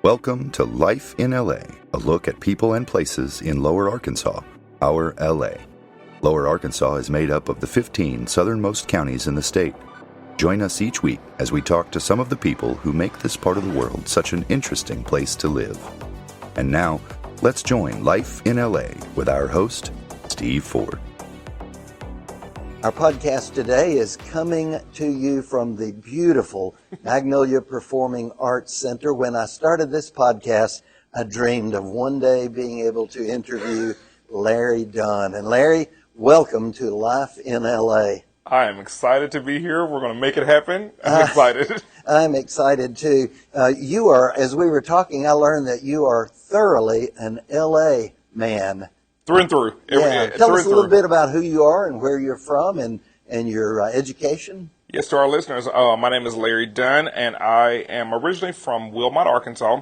Welcome to Life in LA, a look at people and places in Lower Arkansas, our LA. Lower Arkansas is made up of the 15 southernmost counties in the state. Join us each week as we talk to some of the people who make this part of the world such an interesting place to live. And now, let's join Life in LA with our host, Steve Ford. Our podcast today is coming to you from the beautiful Magnolia Performing Arts Center. When I started this podcast, I dreamed of one day being able to interview Larry Dunn. And Larry, welcome to Life in LA. I am excited to be here. We're going to make it happen. I'm excited. I'm excited too. You are, as we were talking, I learned that you are thoroughly an LA man. Through and through. Tell us a little bit about who you are and where you're from and your education. Yes, to our listeners, my name is Larry Dunn, and I am originally from Wilmott, Arkansas.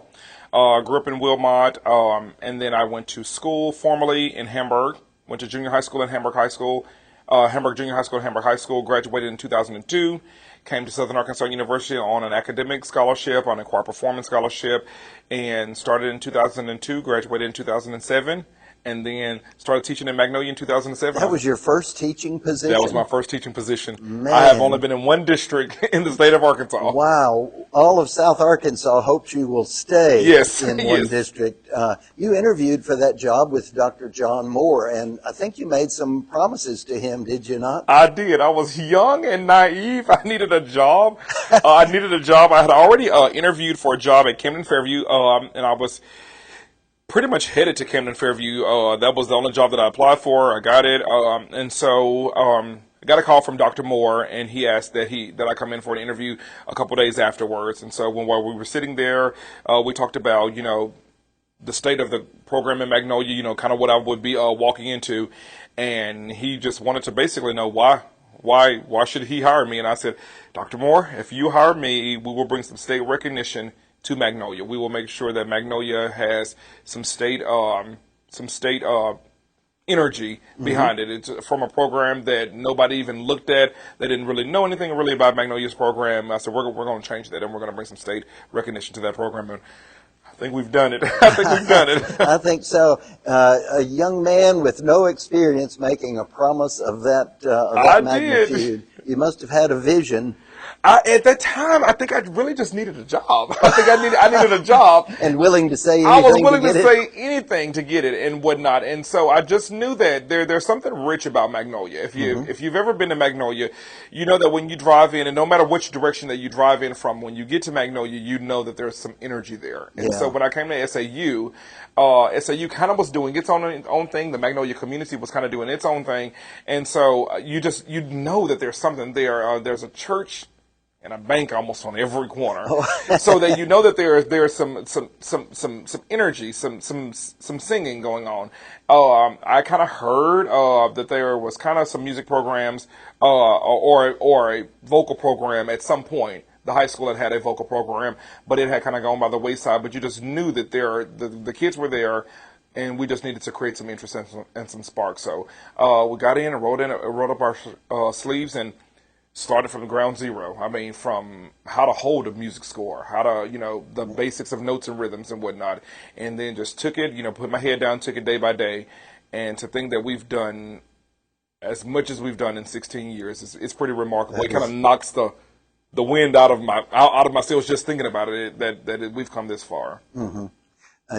Grew up in Wilmott, and then I went to school formally in Hamburg. Went to junior high school in Hamburg High School, Hamburg Junior High School and Hamburg High School. Graduated in 2002. Came to Southern Arkansas University on an academic scholarship, on a choir performance scholarship, and started in 2002. Graduated in 2007. And then started teaching in Magnolia in 2007. That was your first teaching position? That was my first teaching position. Man. I have only been in one district in the state of Arkansas. Wow. All of South Arkansas hopes you will stay in one district. You interviewed for that job with Dr. John Moore, and I think you made some promises to him, did you not? I did. I was young and naive. I needed a job. I had already interviewed for a job at Camden Fairview, and I was pretty much headed to Camden Fairview. That was the only job that I applied for. I got it. And so I got a call from Dr. Moore, and he asked that I come in for an interview a couple days afterwards. And so while we were sitting there, we talked about, the state of the program in Magnolia, kind of what I would be walking into. And he just wanted to basically know why should he hire me? And I said, Dr. Moore, if you hire me, we will bring some state recognition to Magnolia. We will make sure that Magnolia has some state energy behind it. It's from a program that nobody even looked at. They didn't really know anything really about Magnolia's program. I said, we're going to change that, and we're going to bring some state recognition to that program. And I think we've done it. I think so. A young man with no experience making a promise of that magnitude. You must have had a vision. At that time, I think I really just needed a job. I needed a job. And willing to say anything. I was willing to say anything to get it and whatnot. And so I just knew that there's something rich about Magnolia. If you've ever been to Magnolia, you know that when you drive in, and no matter which direction that you drive in from, when you get to Magnolia, you know that there's some energy there. And so when I came to SAU, SAU kind of was doing its own thing. The Magnolia community was kind of doing its own thing. And so you know that there's something there. There's a church and a bank almost on every corner, so that you know that there's some energy, some singing going on. I kind of heard that there was kind of some music programs or a vocal program at some point. The high school had a vocal program, but it had kind of gone by the wayside. But you just knew that the kids were there, and we just needed to create some interest and some spark. So we got in and rolled up our sleeves and started from ground zero. I mean, from how to hold a music score, how to, the basics of notes and rhythms and whatnot. And then just took it, put my head down, took it day by day. And to think that we've done as much as we've done in 16 years, it's pretty remarkable. It kind of knocks the wind out of my sails just thinking about it, that we've come this far. Mm-hmm.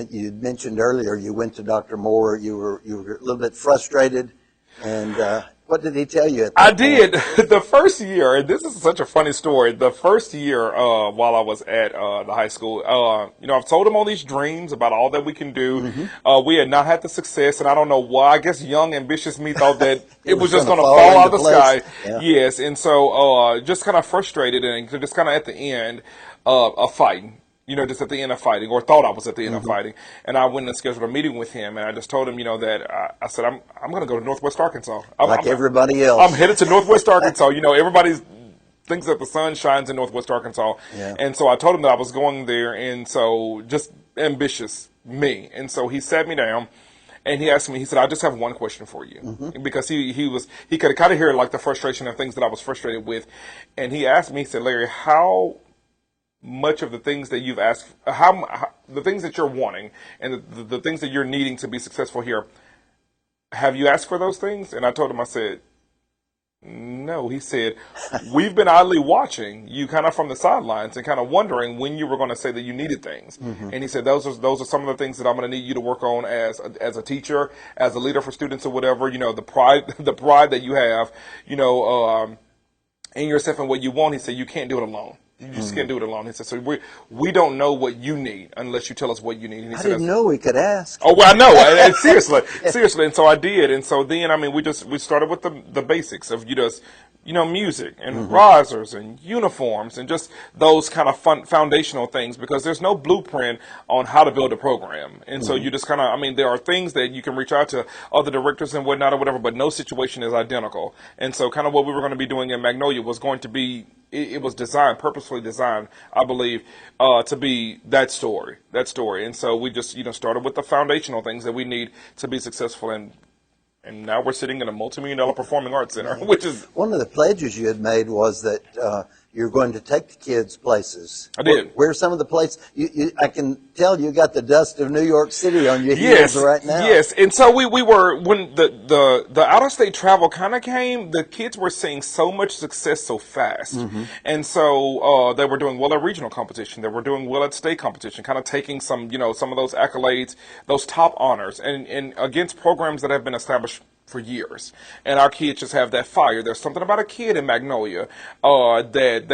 You mentioned earlier you went to Dr. Moore. You were a little bit frustrated, and what did he tell you at that I did. The first year, and this is such a funny story, the first year while I was at the high school, I've told him all these dreams about all that we can do. Mm-hmm. We had not had the success, and I don't know why. I guess young, ambitious me thought that it was just going to fall out of the sky. Yeah. Yes, and so just kind of frustrated and just kind of at the end of fighting. Just at the end of fighting, or thought I was at the end of fighting. And I went and scheduled a meeting with him, and I just told him, that I said, I'm going to go to Northwest Arkansas. Everybody else. I'm headed to Northwest Arkansas. Everybody thinks that the sun shines in Northwest Arkansas. Yeah. And so I told him that I was going there, and so just ambitious me. And so he sat me down, and he asked me, he said, I just have one question for you. Mm-hmm. Because he could kind of hear like the frustration and things that I was frustrated with. And he asked me, he said, Larry, how much of the things that you've asked, the things that you're wanting, and the things that you're needing to be successful here, have you asked for those things? And I told him, I said, no. He said, we've been idly watching you kind of from the sidelines and kind of wondering when you were going to say that you needed things. And he said, those are some of the things that I'm going to need you to work on as a teacher, as a leader for students or whatever. The pride that you have, in yourself and what you want. He said, you can't do it alone. You just can't do it alone. He said, so we don't know what you need unless you tell us what you need. And he I said, didn't know we could ask. Oh, well, I know. And seriously. And so I did. And so then, we started with the basics of music and risers and uniforms and just those kind of foundational things, because there's no blueprint on how to build a program. And so you just kind of, there are things that you can reach out to other directors and whatnot or whatever, but no situation is identical. And so kind of what we were going to be doing in Magnolia was going to be, it was purposefully designed, I believe, to be that story. And so we just, started with the foundational things that we need to be successful, and now we're sitting in a multi-million-dollar performing arts center, which is... One of the pledges you had made was that you're going to take the kids places. I did. Where some of the places... I can tell you got the dust of New York City on your heels right now. Yes, and so we were... When the out-of-state travel kind of came, the kids were seeing so much success so fast. And so they were doing well at regional competition. They were doing well at state competition, kind of taking some of those accolades, those top honors, and against programs that have been established for years. And our kids just have that fire. There's something about a kid in Magnolia that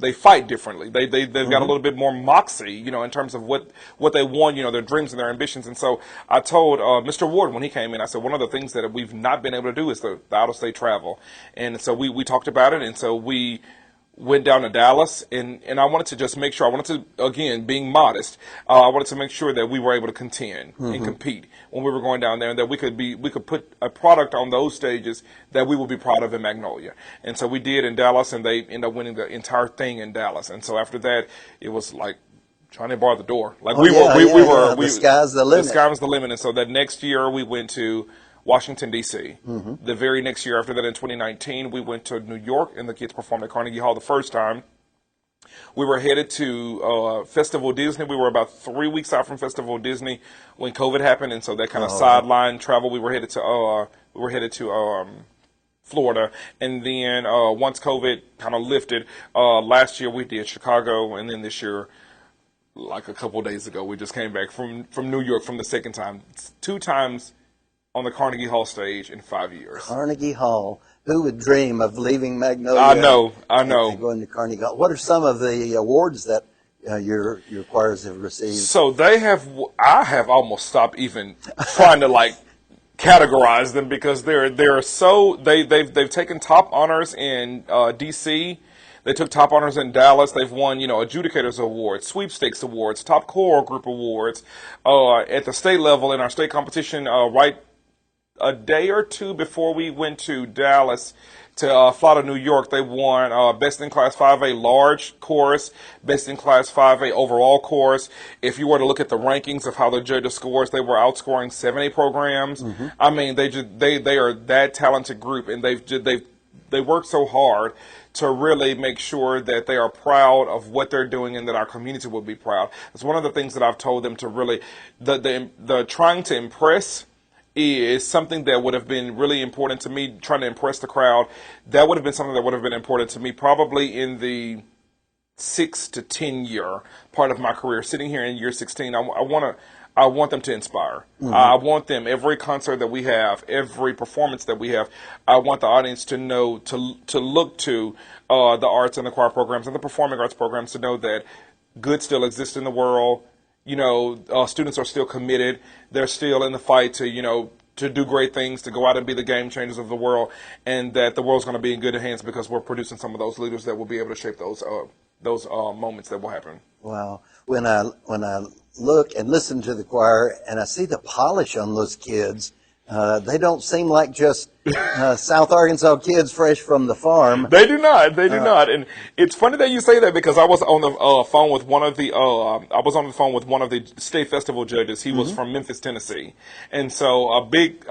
they fight differently. They've got a little bit more moxie, in terms of what they want, their dreams and their ambitions. And so I told Mr. Ward when he came in, I said, one of the things that we've not been able to do is the out-of-state travel. And so we talked about it, and so we went down to Dallas, and I wanted to just make sure, again, being modest, I wanted to make sure that we were able to contend and compete when we were going down there, and that we could put a product on those stages that we would be proud of in Magnolia. And so we did in Dallas, and they ended up winning the entire thing in Dallas. And so after that, it was like trying to bar the door. Like the sky's the limit. The sky was the limit. And so that next year we went to Washington, D.C. The very next year after that, in 2019, we went to New York, and the kids performed at Carnegie Hall the first time. We were headed to Festival Disney. We were about 3 weeks out from Festival Disney when COVID happened, and so that kind of sideline travel. We were headed to Florida, and then once COVID kind of lifted, last year we did Chicago, and then this year, like a couple of days ago, we just came back from New York from the second time. 2 times on the Carnegie Hall stage in 5 years. Carnegie Hall. Who would dream of leaving Magnolia? I know. And going to Carnegie Hall. What are some of the awards that your choirs have received? So I have almost stopped even trying to categorize them, because they've taken top honors in DC. They took top honors in Dallas. They've won, adjudicators awards, sweepstakes awards, top choral group awards. At the state level in our state competition, right a day or two before we went to Dallas to fly to New York, they won Best in Class 5A Large Chorus, Best in Class 5A Overall Chorus. If you were to look at the rankings of how the judges scores, they were outscoring 7A programs. They are that talented group, and they work so hard to really make sure that they are proud of what they're doing and that our community will be proud. It's one of the things that I've told them to really, the trying to impress is something that would have been really important to me, trying to impress the crowd. That would have been something that would have been important to me probably in the 6 to 10 year part of my career. Sitting here in year 16, I want them to inspire. I want them, every concert that we have, every performance that we have, I want the audience to know, to look to the arts and the choir programs and the performing arts programs to know that good still exists in the world. Students are still committed. They're still in the fight to do great things, to go out and be the game changers of the world, and that the world's going to be in good hands because we're producing some of those leaders that will be able to shape those moments that will happen. Wow. When I look and listen to the choir and I see the polish on those kids, they don't seem like just South Arkansas kids fresh from the farm. They do not. They do not. And it's funny that you say that because I was on the phone with one of the state festival judges. He was from Memphis, Tennessee, and so a big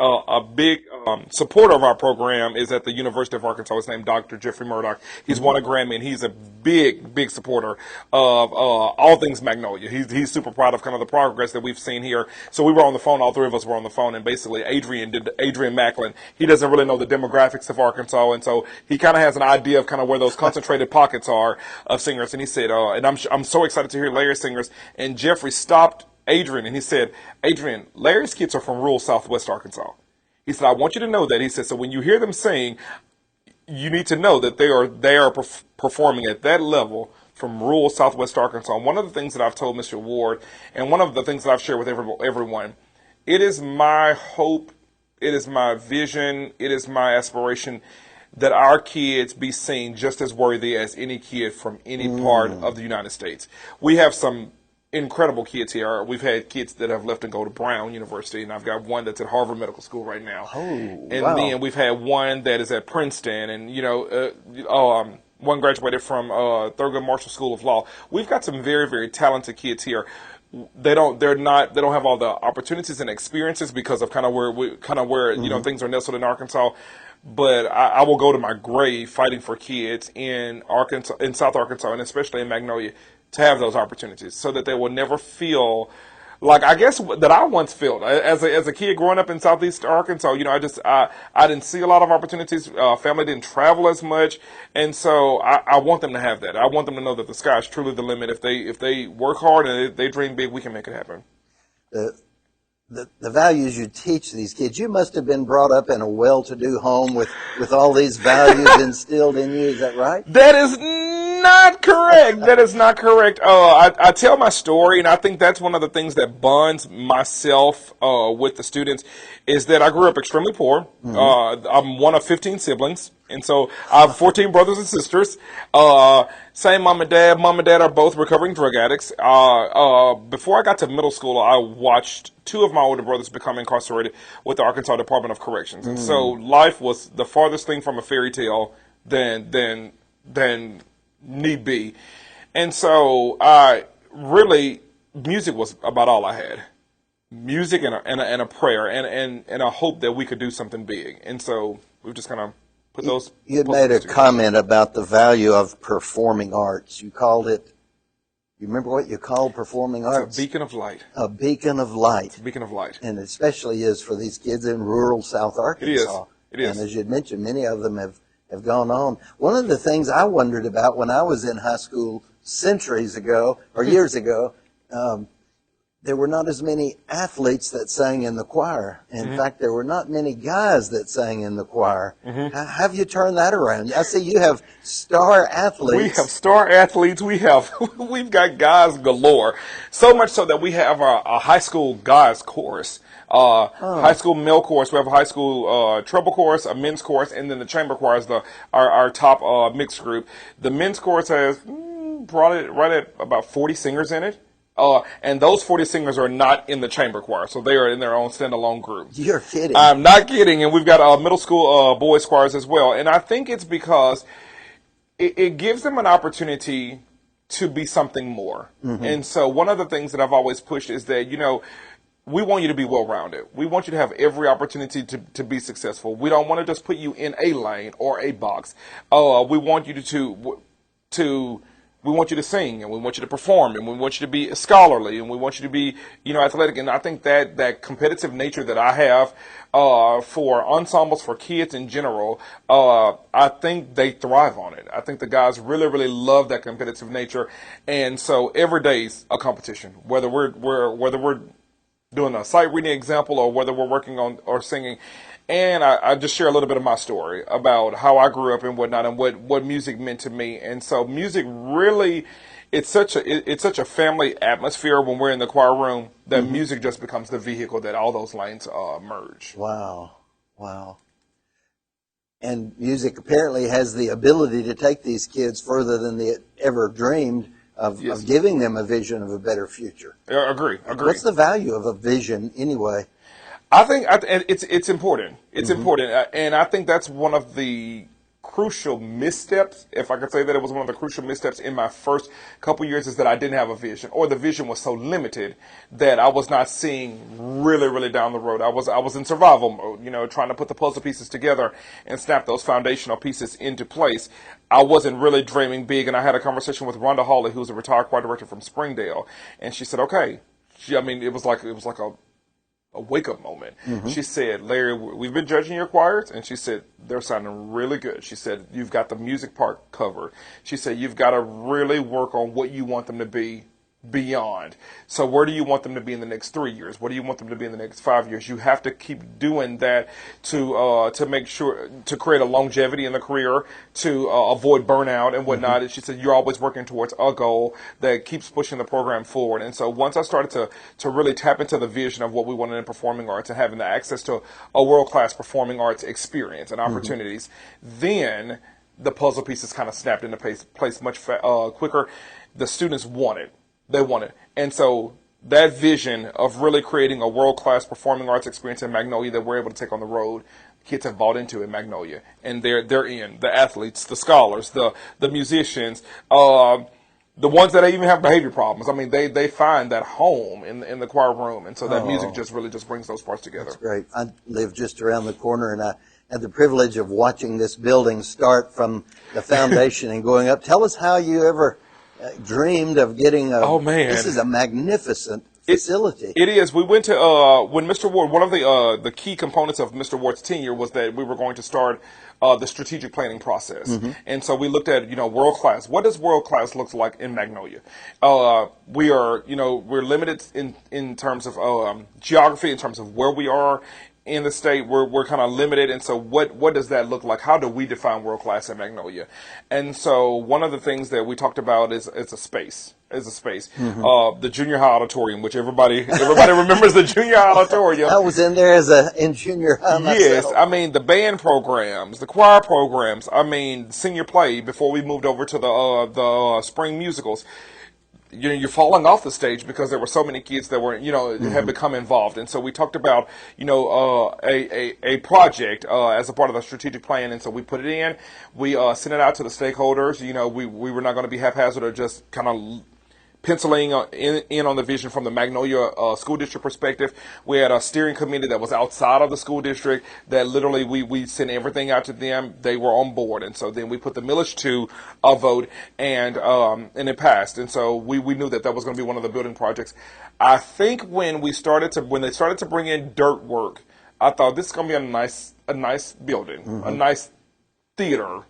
supporter of our program is at the University of Arkansas. His name Dr. Jeffrey Murdoch. He's won a Grammy, and he's a big supporter of all things Magnolia. He's super proud of kind of the progress that we've seen here. So we were on the phone. All three of us were on the phone, and basically Adrian Macklin. He doesn't really know the demographics of Arkansas, and so he kind of has an idea of kind of where those concentrated pockets are of singers. And he said, and I'm so excited to hear Larry's singers. And Jeffrey stopped Adrian, and he said, Adrian, Larry's kids are from rural Southwest Arkansas. He said, I want you to know that. He said, so when you hear them sing, you need to know that they are performing at that level from rural Southwest Arkansas. And one of the things that I've told Mr. Ward, and one of the things that I've shared with everyone, it is my hope, it is my vision, it is my aspiration that our kids be seen just as worthy as any kid from any part of the United States. We have some incredible kids here. We've had kids that have left and go to Brown University, and I've got one that's at Harvard Medical School right now. Then we've had one that is at Princeton, and one graduated from Thurgood Marshall School of Law. We've got some very, very talented kids here. They don't have all the opportunities and experiences because of kind of where things are nestled in Arkansas. But I will go to my grave fighting for kids in Arkansas, in South Arkansas, and especially in Magnolia, to have those opportunities, so that they will never feel like, I guess, that I once felt as a kid growing up in Southeast Arkansas. I didn't see a lot of opportunities. Family didn't travel as much, and so I want them to have that. I want them to know that the sky is truly the limit. If they work hard and they dream big, we can make it happen. The values you teach these kids, you must have been brought up in a well-to-do home with all these values instilled in you. Is that right? That is not correct. That is not correct. I tell my story, and I think that's one of the things that bonds myself with the students, is that I grew up extremely poor. I'm one of 15 siblings, and so I have 14 brothers and sisters. Same mom and dad. Mom and dad are both recovering drug addicts. Before I got to middle school, I watched two of my older brothers become incarcerated with the Arkansas Department of Corrections. And so life was the farthest thing from a fairy tale than need be. And so music was about all I had. Music and a prayer and a hope that we could do something big. And so we've just kind of put those. You had made a comment about the value of performing arts. You called it, you remember what you called performing arts? It's a beacon of light. A beacon of light. It's a beacon of light. And it especially is for these kids in rural South Arkansas. It is. And as you had mentioned, many of them have gone on. One of the things I wondered about when I was in high school centuries ago, or years ago, there were not as many athletes that sang in the choir. In fact, there were not many guys that sang in the choir. How have you turned that around? I see you have star athletes. We have star athletes. We've got guys galore. So much so that we have a high school guys chorus. High school male chorus. We have a high school treble chorus, a men's chorus, and then the chamber choir is our top mixed group. The men's chorus has right at about 40 singers in it. And those 40 singers are not in the chamber choir, so they are in their own standalone group. You're kidding. I'm not kidding. And we've got middle school boys choirs as well. And I think it's because it gives them an opportunity to be something more. And so one of the things that I've always pushed is that, we want you to be well-rounded. We want you to have every opportunity to be successful. We don't want to just put you in a lane or a box. We want you we want you to sing, and we want you to perform, and we want you to be scholarly, and we want you to be, athletic. And I think that competitive nature that I have for ensembles, for kids in general, I think they thrive on it. I think the guys really, really love that competitive nature, and so every day's a competition. Whether we're doing a sight reading example or whether we're working on or singing. And I just share a little bit of my story about how I grew up and whatnot, and what music meant to me. And so music really, it's such a family atmosphere when we're in the choir room that music just becomes the vehicle that all those lanes merge. Wow. And music apparently has the ability to take these kids further than they ever dreamed of giving them a vision of a better future. Agree. What's the value of a vision anyway? I think it's important. It's important, and I think that's one of the crucial missteps, if I could say that. It was one of the crucial missteps in my first couple years, is that I didn't have a vision, or the vision was so limited that I was not seeing really down the road. I was in survival mode, trying to put the puzzle pieces together and snap those foundational pieces into place. I wasn't really dreaming big, and I had a conversation with Rhonda Hawley, who's a retired choir director from Springdale, and she said, okay. It was like a wake-up moment. She said, Larry, we've been judging your choirs, and she said, they're sounding really good. She said, you've got the music part covered. She said, you've got to really work on what you want them to be beyond. So where do you want them to be in the next 3 years? What do you want them to be in the next 5 years? You have to keep doing that to make sure, to create a longevity in the career, to avoid burnout and whatnot. And she said, you're always working towards a goal that keeps pushing the program forward. And so once I started to really tap into the vision of what we wanted in performing arts and having the access to a world-class performing arts experience and opportunities, then the puzzle pieces kind of snapped into place much quicker. The students wanted. They want it. And so that vision of really creating a world-class performing arts experience in Magnolia that we're able to take on the road, kids have bought into in Magnolia. And they're in. The athletes, the scholars, the musicians, the ones that even have behavior problems. I mean, they find that home in the choir room. And so that music just really brings those parts together. That's great. I live just around the corner, and I had the privilege of watching this building start from the foundation and going up. Tell us how you ever dreamed of getting this is a magnificent facility. It is. We went to when Mr. Ward, one of the key components of Mr. Ward's tenure was that we were going to start the strategic planning process. And so we looked at, world class. What does world class look like in Magnolia? We are, we're limited in terms of geography, in terms of where we are in the state. We're kind of limited, and so what does that look like? How do we define world class in Magnolia? And so one of the things that we talked about is a space. The junior high auditorium, which everybody remembers the junior high auditorium. I was in there in junior high myself. Yes, I mean the band programs, the choir programs. I mean senior play before we moved over to the spring musicals. You're falling off the stage because there were so many kids that were, had become involved. And so we talked about, a project as a part of the strategic plan. And so we put it in. We sent it out to the stakeholders. We were not going to be haphazard or just kind of penciling in on the vision from the Magnolia school district perspective. We had a steering committee that was outside of the school district that literally we sent everything out to them. They were on board. And so then we put the millage to a vote, and it passed. And so we knew that was going to be one of the building projects. I think when they started to bring in dirt work, I thought this is going to be a nice building, a nice theater.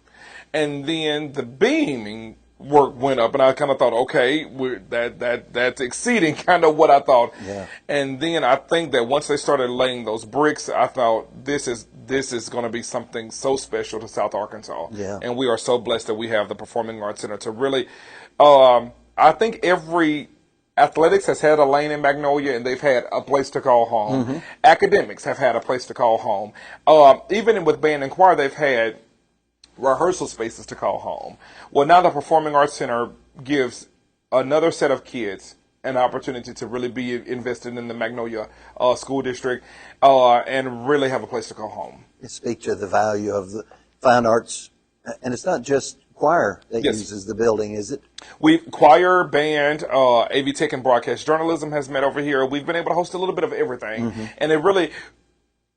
And then the beaming work went up, and I kind of thought, okay, that's exceeding kind of what I thought. Yeah. And then I think that once they started laying those bricks, I thought this is going to be something so special to South Arkansas. Yeah. And we are so blessed that we have the Performing Arts Center to really. I think every athletics has had a lane in Magnolia, and they've had a place to call home. Academics have had a place to call home. Even with band and choir, they've had rehearsal spaces to call home. Well, now the Performing Arts Center gives another set of kids an opportunity to really be invested in the Magnolia school district and really have a place to call home. You speak to the value of the fine arts, and it's not just choir that uses the building, is it? Choir, band, AV Tech, and broadcast journalism has met over here. We've been able to host a little bit of everything, and it really.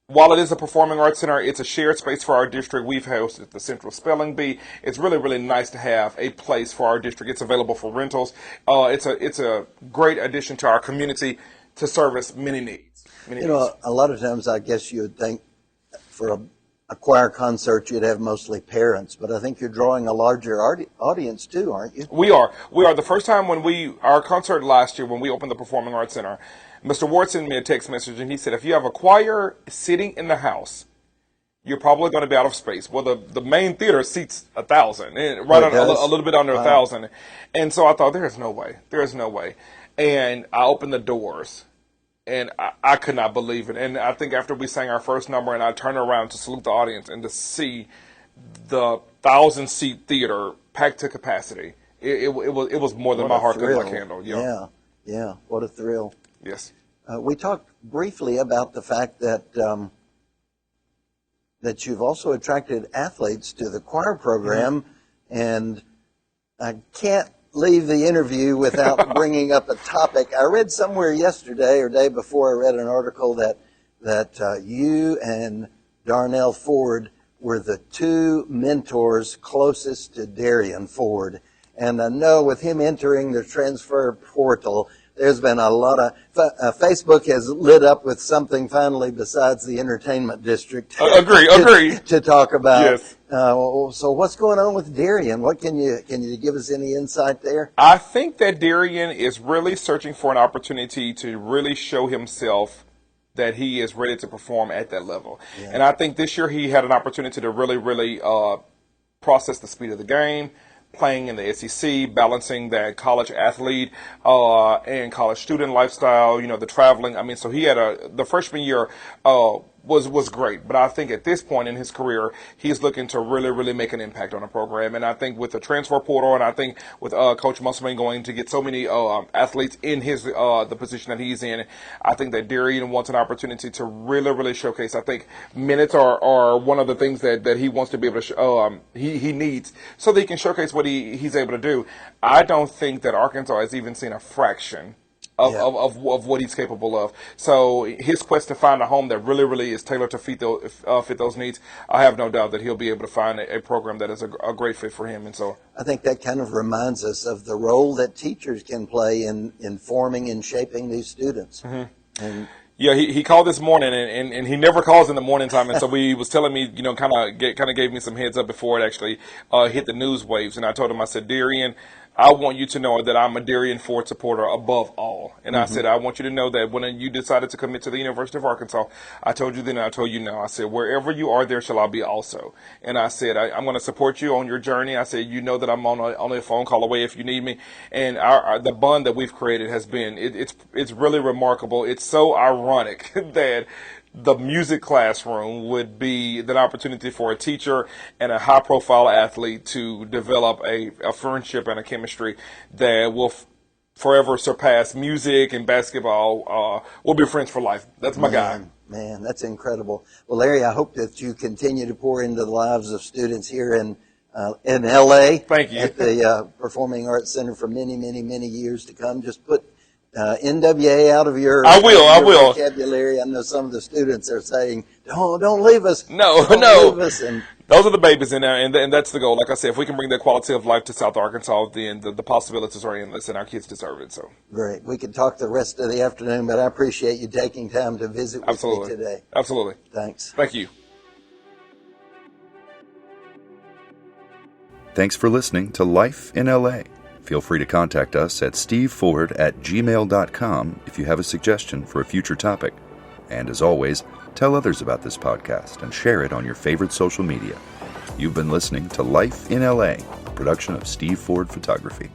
While it is a performing arts center, it's a shared space for our district. We've hosted the Central Spelling Bee. It's really nice to have a place for our district. It's available for rentals. It's a great addition to our community to service many needs. A lot of times I guess you would think for a choir concert you'd have mostly parents, but I think you're drawing a larger audience too, aren't you? We are. The first time our concert last year when we opened the Performing Arts Center, Mr. Ward sent me a text message, and he said, if you have a choir sitting in the house, you're probably going to be out of space. Well, the main theater seats 1,000, a little bit under 1,000. And so I thought, there is no way. And I opened the doors, and I could not believe it. And I think after we sang our first number, and I turned around to salute the audience and to see the 1,000-seat theater packed to capacity, it was more than my heart could handle. Yeah. What a thrill. Yes. we talked briefly about the fact that that you've also attracted athletes to the choir program, and I can't leave the interview without bringing up a topic. I read somewhere yesterday or day before, I read an article that you and Darnell Ford were the two mentors closest to Darian Ford. And I know with him entering the transfer portal, there's been a lot of Facebook has lit up with something finally besides the entertainment district. Agree. To talk about. Yes. So what's going on with Darian? What can you give us any insight there? I think that Darian is really searching for an opportunity to really show himself that he is ready to perform at that level. Yeah. And I think this year he had an opportunity to really process the speed of the game, playing in the SEC, balancing that college athlete and college student lifestyle, the traveling. I mean, so he had the freshman year was great. But I think at this point in his career, he's looking to really make an impact on the program. And I think with the transfer portal, and I think with Coach Musselman going to get so many athletes in his the position that he's in, I think that Darian wants an opportunity to really showcase. I think minutes are one of the things that he wants to be able to he needs so that he can showcase what he's able to do. I don't think that Arkansas has even seen a fraction of what he's capable of. So his quest to find a home that really is tailored to fit those needs, I have no doubt that he'll be able to find a program that is a great fit for him. And so I think that kind of reminds us of the role that teachers can play in forming and shaping these students. Mm-hmm. And yeah, he called this morning, and he never calls in the morning time, and so he was telling me, kind of gave me some heads up before it actually hit the news waves, and I told him, I said, Darian, I want you to know that I'm a Darian Ford supporter above all. And I said, I want you to know that when you decided to commit to the University of Arkansas, I told you then and I told you now. I said, wherever you are, there shall I be also. And I said, I'm going to support you on your journey. I said, that I'm only a phone call away if you need me. And the bond that we've created has been, it's really remarkable. It's so ironic that the music classroom would be an opportunity for a teacher and a high-profile athlete to develop a friendship and a chemistry that will forever surpass music and basketball. We'll be friends for life. That's my guy. Man, that's incredible. Well, Larry, I hope that you continue to pour into the lives of students here in L.A. Thank you. At the Performing Arts Center for many years to come. Just put NWA out of your vocabulary. I know some of the students are saying, "Don't leave us." No. Leave us. And those are the babies in there, and that's the goal. Like I said, if we can bring that quality of life to South Arkansas, then the possibilities are endless, and our kids deserve it. So great. We could talk the rest of the afternoon, but I appreciate you taking time to visit with me today. Absolutely. Thanks. Thank you. Thanks for listening to Life in LA. Feel free to contact us at steveford@gmail.com if you have a suggestion for a future topic. And as always, tell others about this podcast and share it on your favorite social media. You've been listening to Life in LA, a production of Steve Ford Photography.